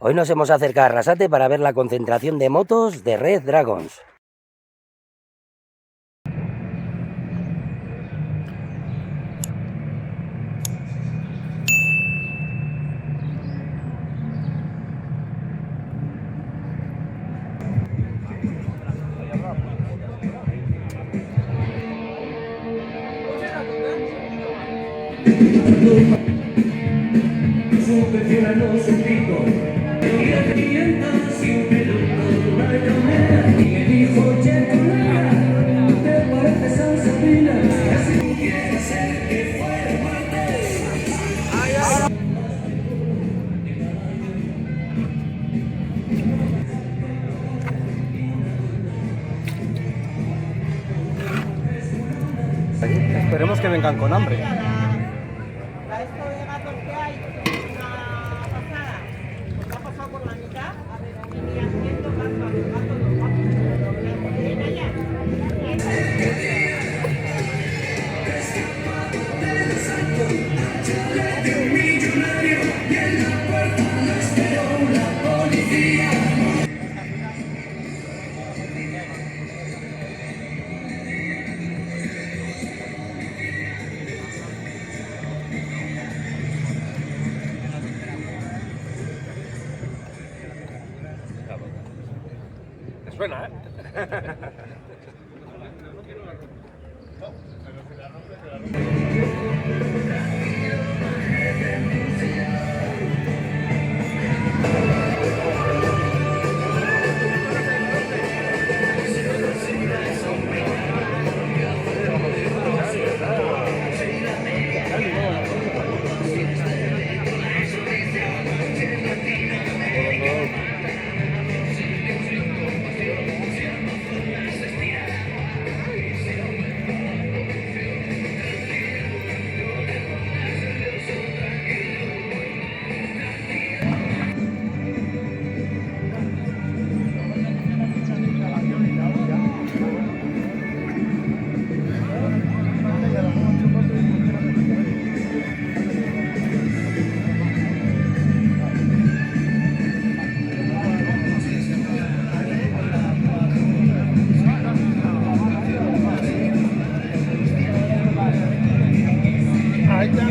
Hoy nos hemos acercado a Arrasate para ver la concentración de motos de Red Dragons. Esperemos que vengan con hambre. Esto de gatos que hay, una pasada, pues ha pasado por la mitad, y haciendo Suena, ¿eh?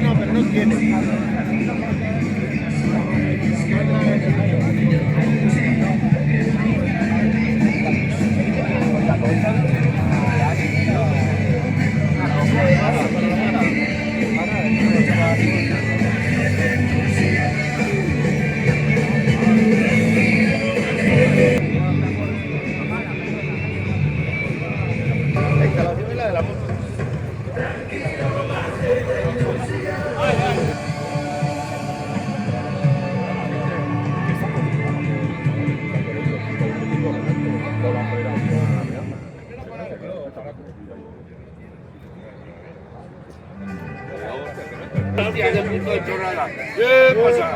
No, pero no tiene. La instalación es la de la moto. ¿Qué pasa?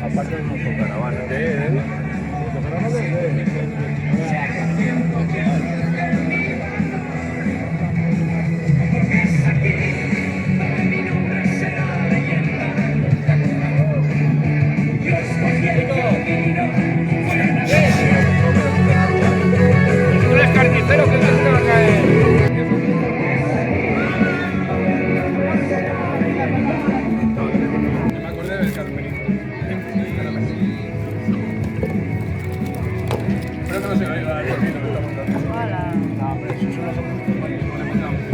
Aparte de motocaravana. Yo escogí el camino, que no se oiga el sonido que está montando. Hola. Ah, pero eso son los otros.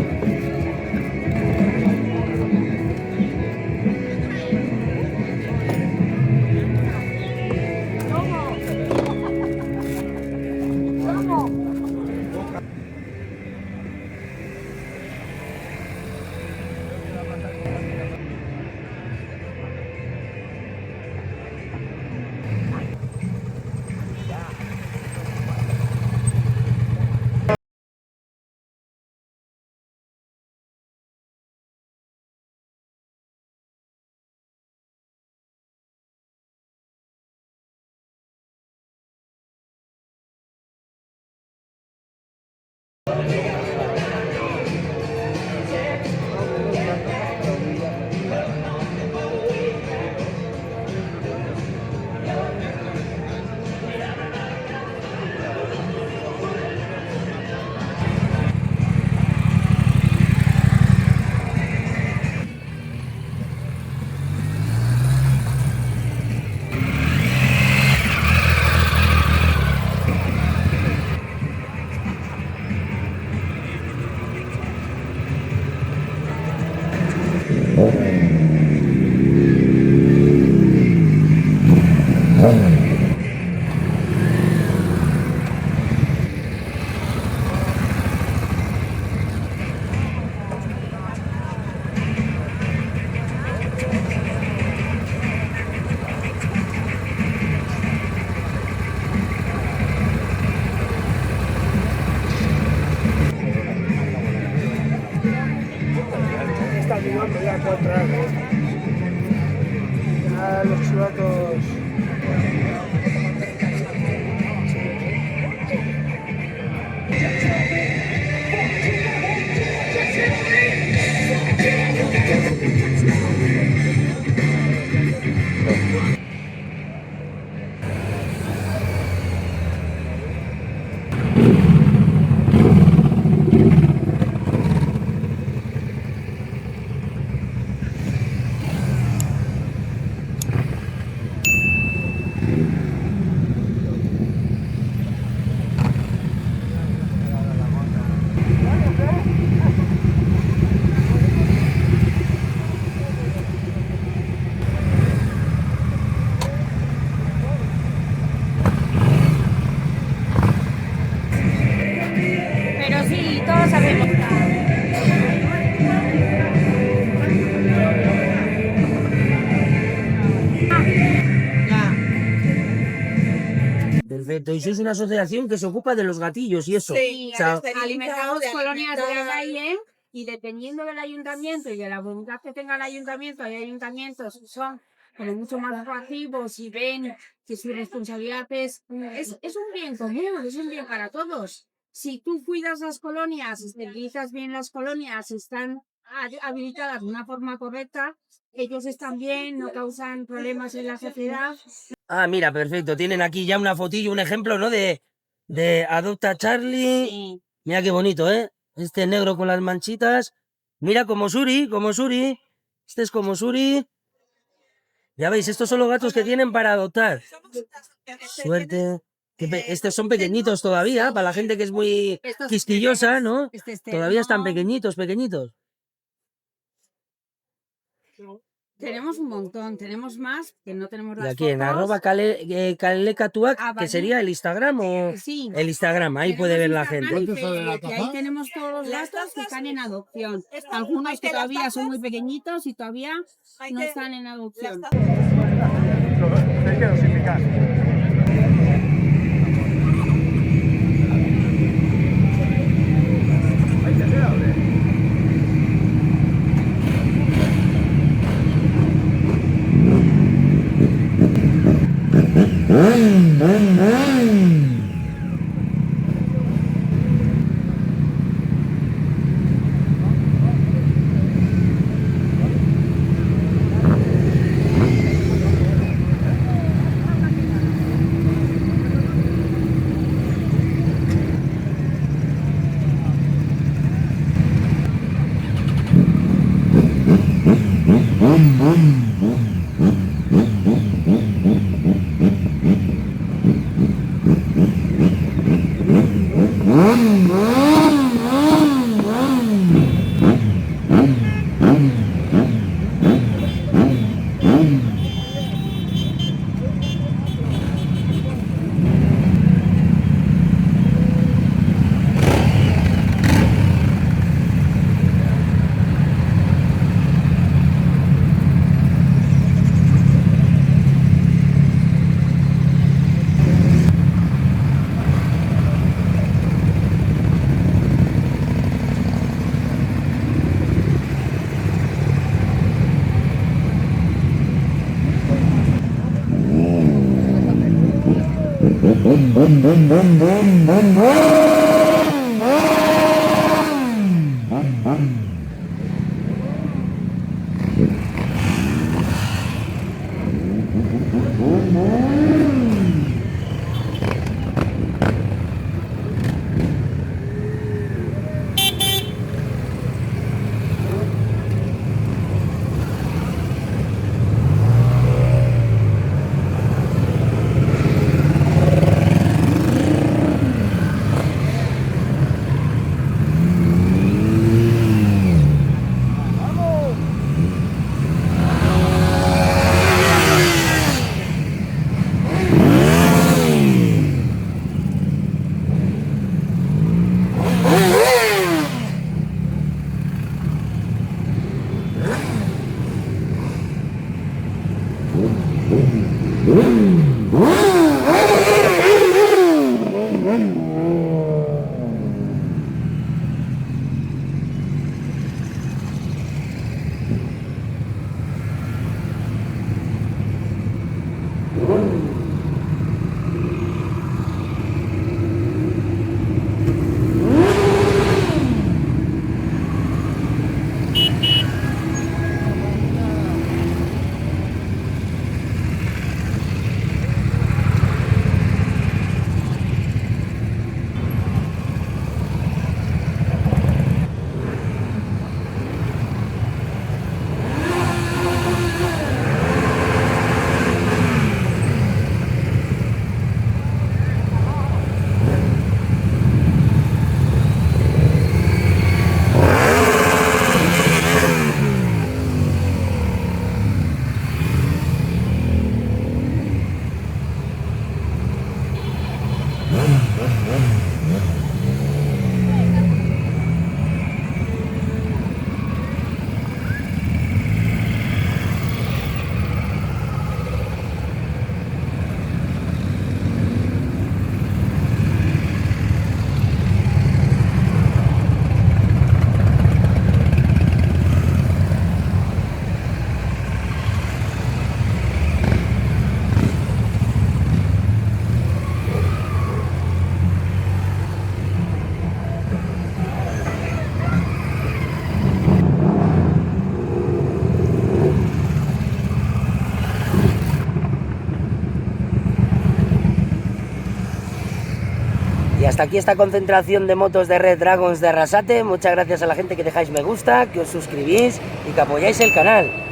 Está ayudando ya a encontrar a los chivatos. Pero sí, todos sabemos. Perfecto. Y sois una asociación que se ocupa de los gatillos y eso. Sí, O sea, Alimentamos de colonias de la alimentar. calle y dependiendo del ayuntamiento y de la voluntad que tenga el ayuntamiento, hay ayuntamientos que son como mucho más proactivos y ven que su responsabilidad es un bien común, es un bien para todos. Si tú cuidas las colonias, esterilizas bien las colonias, están habilitadas de una forma correcta, ellos están bien, no causan problemas en la sociedad. ah, mira, perfecto. Tienen aquí ya una fotillo, un ejemplo, ¿no? De Adopta Charlie. Sí. Mira qué bonito, ¿eh? Este negro con las manchitas. Mira como Suri, como Suri. Este es como Suri. Ya veis, estos son los gatos que tienen para adoptar. Suerte. Estos son pequeñitos todavía, para la gente que es muy Estos- quisquillosa, ¿no? Este es Todavía están Telmo. pequeñitos, pequeñitos. Tenemos un montón, tenemos más, que no tenemos Y las aquí en fotos. @Kalecatuac, que Abadí. sería el Instagram o Sí. el Instagram, ahí Tenemos puede ver la Instagram gente. y Facebook, y ahí tenemos todos los gatos que están en adopción. Algunos que todavía son muy pequeñitos y todavía no están en adopción. Hay que dosificar. Hay que ser hable. Y hasta aquí esta concentración de motos de Red Dragons de Arrasate. Muchas gracias a la gente que dejáis me gusta, que os suscribís y que apoyáis el canal.